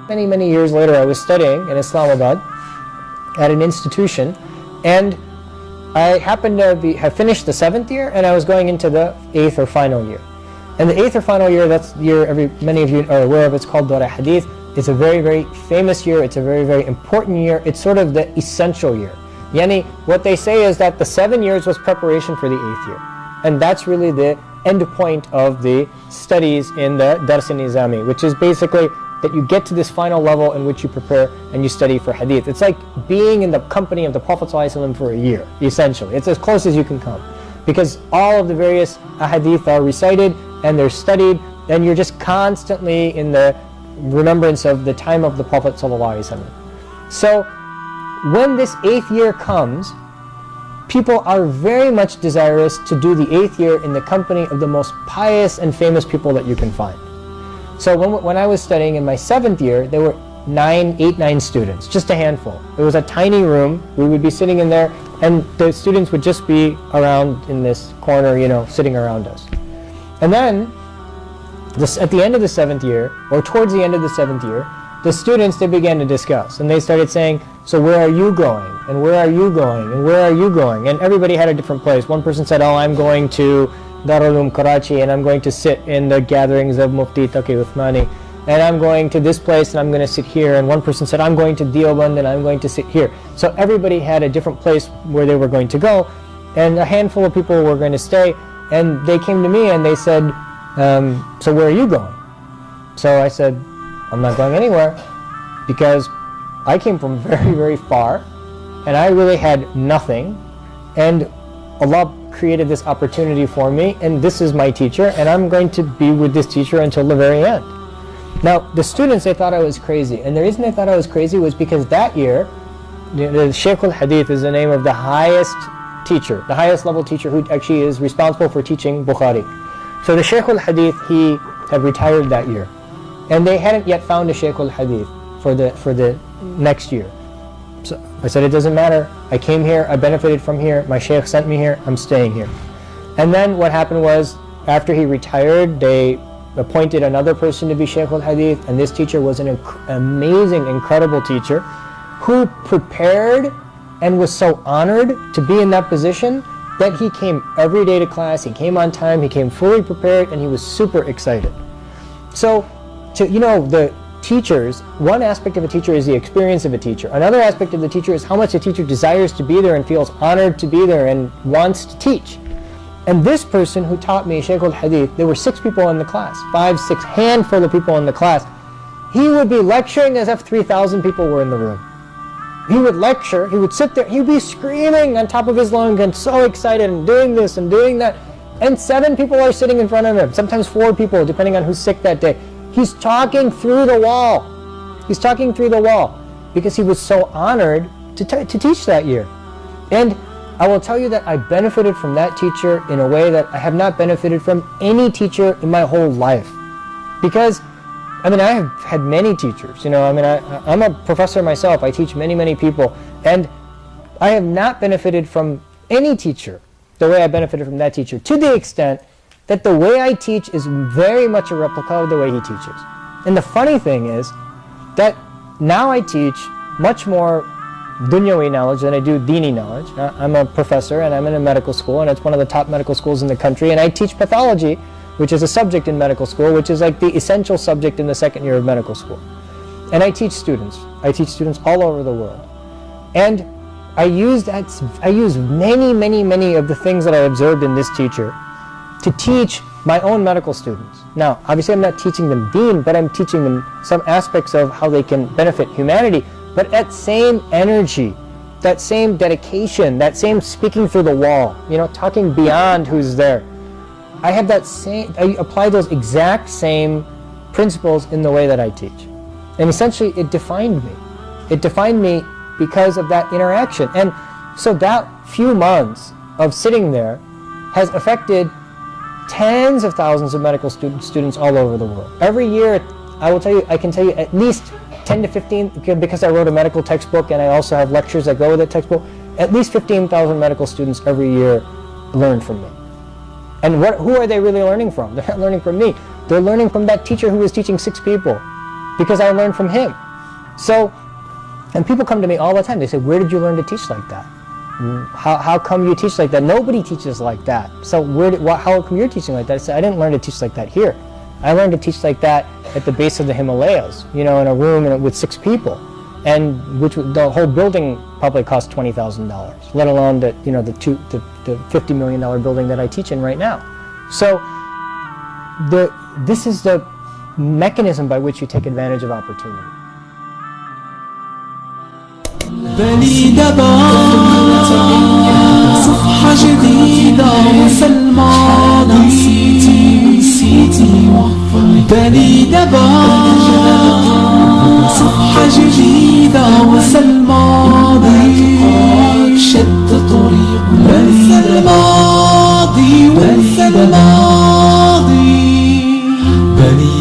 Many years later, I was studying in Islamabad at an institution, and I happened to have finished the 7th year, and I was going into the 8th or final year. And the 8th or final year, that's the year many of you are aware of, it's called Dawra Hadith. It's a very famous year, it's a very important year, it's sort of the essential year. Yani, what they say is that the 7 years was preparation for the 8th year. And that's really the end point of the studies in the Dars-e-Nizami, which is basically that you get to this final level in which you prepare and you study for hadith. It's like being in the company of the Prophet ﷺ for a year, essentially. It's as close as you can come. Because all of the various ahadith are recited and they're studied, and you're just constantly in the remembrance of the time of the Prophet ﷺ. So when this 8th year comes, people are very much desirous to do the 8th year in the company of the most pious and famous people that you can find. So when I was studying in my 7th year, there were 8, 9 students, just a handful. It was a tiny room. We would be sitting in there, and the students would just be around in this corner, you know, sitting around us. And then, at the end of the 7th year, or towards the end of the 7th year, the students, they began to discuss, and they started saying, so where are you going? And where are you going? And where are you going? And everybody had a different place. One person said, oh, I'm going to Darul Uloom Karachi, and I'm going to sit in the gatherings of Mufti Taqi Uthmani, and I'm going to this place and I'm going to sit here. And one person said, I'm going to Deoband and I'm going to sit here. So everybody had a different place where they were going to go, and a handful of people were going to stay. And they came to me and they said, so where are you going? So I said, I'm not going anywhere, because I came from very far and I really had nothing, and Allah created this opportunity for me, and this is my teacher, and I'm going to be with this teacher until the very end. Now, the students, they thought I was crazy, and the reason they thought I was crazy was because that year, the Shaykh al-Hadith is the name of the highest teacher, the highest level teacher who actually is responsible for teaching Bukhari. So the Shaykh al-Hadith, he had retired that year, and they hadn't yet found a Shaykh al-Hadith for the next year. So I said, it doesn't matter. I came here, I benefited from here, my Shaykh sent me here, I'm staying here. And then what happened was, after he retired, they appointed another person to be Shaykh al-Hadith, and this teacher was an amazing, incredible teacher who prepared and was so honored to be in that position that he came every day to class, he came on time, he came fully prepared, and he was super excited. So, the teachers, one aspect of a teacher is the experience of a teacher. Another aspect of the teacher is how much a teacher desires to be there and feels honored to be there and wants to teach. And this person who taught me Shaykh al-Hadith, there were 6 people in the class, 5, 6, handful of people in the class. He would be lecturing as if 3,000 people were in the room. He would lecture, he would sit there, he would be screaming on top of his lungs and so excited and doing this and doing that. And 7 people are sitting in front of him, sometimes 4 people, depending on who's sick that day. He's talking through the wall. He's talking through the wall because he was so honored to teach that year. And I will tell you that I benefited from that teacher in a way that I have not benefited from any teacher in my whole life. Because, I have had many teachers, I'm a professor myself, I teach many people, and I have not benefited from any teacher the way I benefited from that teacher, to the extent that the way I teach is very much a replica of the way he teaches. And the funny thing is that now I teach much more dunyawi knowledge than I do dini knowledge. I'm a professor and I'm in a medical school, and it's one of the top medical schools in the country, and I teach pathology, which is a subject in medical school, which is like the essential subject in the 2nd year of medical school. And I teach students. I teach students all over the world. And I use many of the things that I observed in this teacher to teach my own medical students. Now, obviously I'm not teaching them deen, but I'm teaching them some aspects of how they can benefit humanity. But that same energy, that same dedication, that same speaking through the wall, talking beyond who's there, I apply those exact same principles in the way that I teach. And essentially it defined me. It defined me because of that interaction. And so that few months of sitting there has affected tens of thousands of medical students all over the world. Every year, I can tell you at least 10 to 15, because I wrote a medical textbook and I also have lectures that go with that textbook, at least 15,000 medical students every year learn from me. And who are they really learning from? They're not learning from me. They're learning from that teacher who was teaching 6 people, because I learned from him. So, and people come to me all the time. They say, where did you learn to teach like that? How come you teach like that? Nobody teaches like that. So how come you're teaching like that? I said, I didn't learn to teach like that here. I learned to teach like that at the base of the Himalayas, in a room with 6 people, and the whole building probably cost $20,000, let alone the $50 million building that I teach in right now. So this is the mechanism by which you take advantage of opportunity. صفحة جديدة وانسى الماضي بني صفحة جديدة وانسى الماضي شد طريق وانسى الماضي وانسى الماضي بني